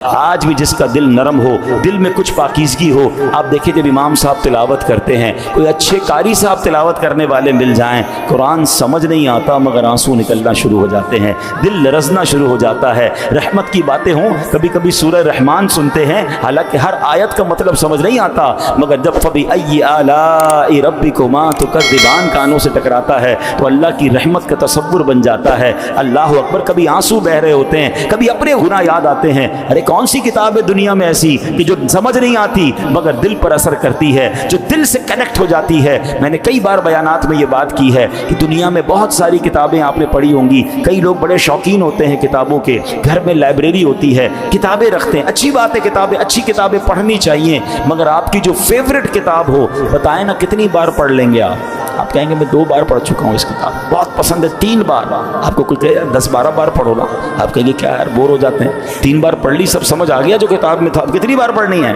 آج بھی جس کا دل نرم ہو، دل میں کچھ پاکیزگی ہو، آپ دیکھیں جب امام صاحب تلاوت کرتے ہیں، کوئی اچھے قاری صاحب تلاوت کرنے والے مل جائیں، قرآن سمجھ نہیں آتا مگر آنسو نکلنا شروع ہو جاتے ہیں، دل لرزنا شروع ہو جاتا ہے۔ رحمت کی باتیں ہوں، کبھی کبھی سورہ رحمان سنتے ہیں، حالانکہ ہر آیت کا مطلب سمجھ نہیں آتا، مگر جب فَبِأَيِّ آلَاءِ رَبِّكُمَا تُكَذِّبَانِ کانوں سے ٹکراتا ہے تو اللہ کی رحمت کا تصور بن جاتا ہے۔ اللہ اکبر، کبھی آنسو بہ رہے ہوتے ہیں، کبھی اپنے گناہ یاد آتے ہیں۔ ارے کون سی کتاب ہے دنیا میں ایسی کہ جو سمجھ نہیں آتی مگر دل پر اثر کرتی ہے، جو دل سے کنیکٹ ہو جاتی ہے؟ میں نے کئی بار بیانات میں یہ بات کی ہے کہ دنیا میں بہت ساری کتابیں آپ نے پڑھی ہوں گی، کئی لوگ بڑے شوقین ہوتے ہیں کتابوں کے، گھر میں لائبریری ہوتی ہے، کتابیں رکھتے ہیں، اچھی بات ہے، کتابیں اچھی کتابیں پڑھنی چاہیے، مگر آپ کی جو فیوریٹ کتاب ہو، بتائیں نا کتنی بار پڑھ لیں گے آپ کہیں گے میں 2 بار پڑھ چکا ہوں اس کتاب، بہت پسند ہے 3 بار۔ آپ کو کوئی کہے 10-12 بار پڑھو نا، آپ کہیں گے کیا یار بور ہو جاتے ہیں، 3 بار پڑھ لی، سب سمجھ آ گیا جو کتاب میں تھا، کتنی بار پڑھنی ہے؟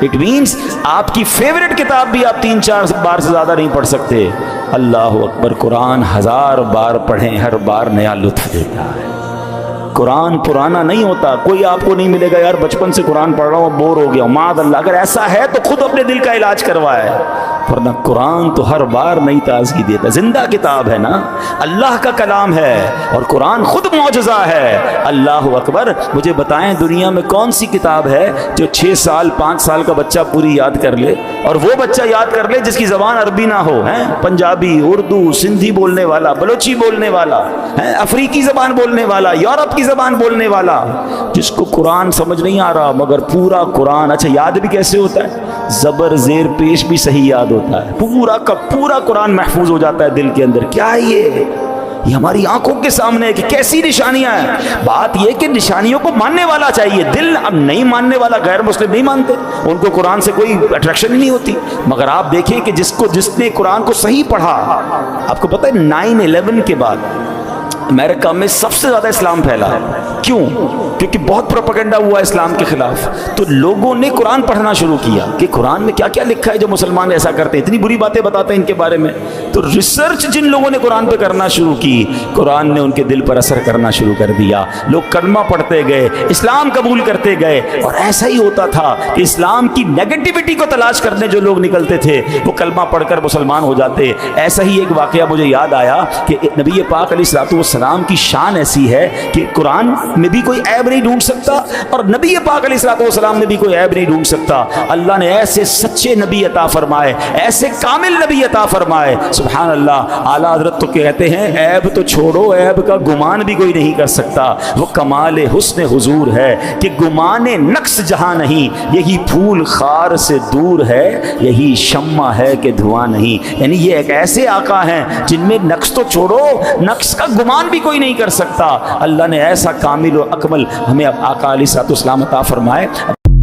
اٹ مینس آپ کی فیوریٹ کتاب بھی آپ 3-4 بار سے زیادہ نہیں پڑھ سکتے۔ اللہ اکبر، قرآن 1000 بار پڑھیں، ہر بار نیا لطف دیتا ہے۔ قرآن پرانا نہیں ہوتا، کوئی آپ کو نہیں ملے گا یار بچپن سے قرآن پڑھ رہا ہوں بور ہو گیا ہوں، معاذ اللہ، اگر ایسا ہے تو خود اپنے دل کا علاج کروائے، ورنہ قرآن تو ہر بار نئی تازگی دیتا ہے، زندہ کتاب ہے نا، اللہ کا کلام ہے، اور قرآن خود معجزہ ہے۔ اللہ اکبر، مجھے بتائیں دنیا میں کون سی کتاب ہے جو 6 سال 5 سال کا بچہ پوری یاد کر لے، اور وہ بچہ یاد کر لے جس کی زبان عربی نہ ہو، پنجابی، اردو، سندھی بولنے والا، بلوچی بولنے والا، افریقی زبان بولنے والا، یورپ کی زبان بولنے والا، جس کو قرآن سمجھ نہیں آ رہا مگر پورا قرآن اچھا یاد بھی کیسے ہوتا ہے؟ زبر زیر پیش بھی صحیح یاد ہوتا ہے، پورا کا پورا قرآن محفوظ ہو جاتا ہے دل کے اندر۔ کیا ہے یہ ہماری آنکھوں کے سامنے ہے کہ کیسی نشانیاں ہیں۔ بات یہ کہ نشانیوں کو ماننے والا چاہیے، دل اب نہیں ماننے والا، غیر مسلم نہیں مانتے، ان کو قرآن سے کوئی اٹریکشن ہی نہیں ہوتی۔ مگر آپ دیکھیں کہ جس نے قرآن کو صحیح پڑھا، آپ کو پتہ ہے 9/11 کے بعد امریکہ میں سب سے زیادہ اسلام پھیلا ہے۔ کیوں؟ کیونکہ بہت پروپیگنڈا ہوا اسلام کے خلاف، تو لوگوں نے قرآن پڑھنا شروع کیا کہ قرآن میں کیا کیا لکھا ہے جو مسلمان ایسا کرتے ہیں، اتنی بری باتیں بتاتے ہیں ان کے بارے میں۔ تو ریسرچ جن لوگوں نے قرآن پہ کرنا شروع کی، قرآن نے ان کے دل پر اثر کرنا شروع کر دیا، لوگ کلمہ پڑھتے گئے، اسلام قبول کرتے گئے، اور ایسا ہی ہوتا تھا کہ اسلام کی نیگیٹیوٹی کو تلاش کرنے جو لوگ نکلتے تھے وہ کلمہ پڑھ کر مسلمان ہو جاتے۔ ایسا ہی ایک واقعہ مجھے یاد آیا کہ نبی پاک علیہ السلام کی شان ایسی ہے کہ قرآن میں بھی کوئی عیب نہیں ڈھونڈ سکتا، اور نبی پاک علیہ السلام میں بھی کوئی عیب نہیں ڈھونڈ سکتا۔ اللہ نے ایسے سچے نبی عطا فرمائے، ایسے کامل نبی عطا فرمائے، سبحان اللہ۔ اعلیٰ حضرت تو کہتے ہیں عیب تو چھوڑو، عیب کا گمان بھی کوئی نہیں کر سکتا، وہ کمال حسن حضور ہے کہ گمان نقص جہاں نہیں، یہی پھول خار سے دور ہے، یہی شمع ہے کہ دھواں نہیں۔ یعنی یہ ایک ایسے آقا ہیں جن میں نقص تو چھوڑو، نقص کا گمان بھی کوئی نہیں کر سکتا۔ اللہ نے ایسا کامل و اکمل ہمیں آقا علیہ السلام عطا فرمائے۔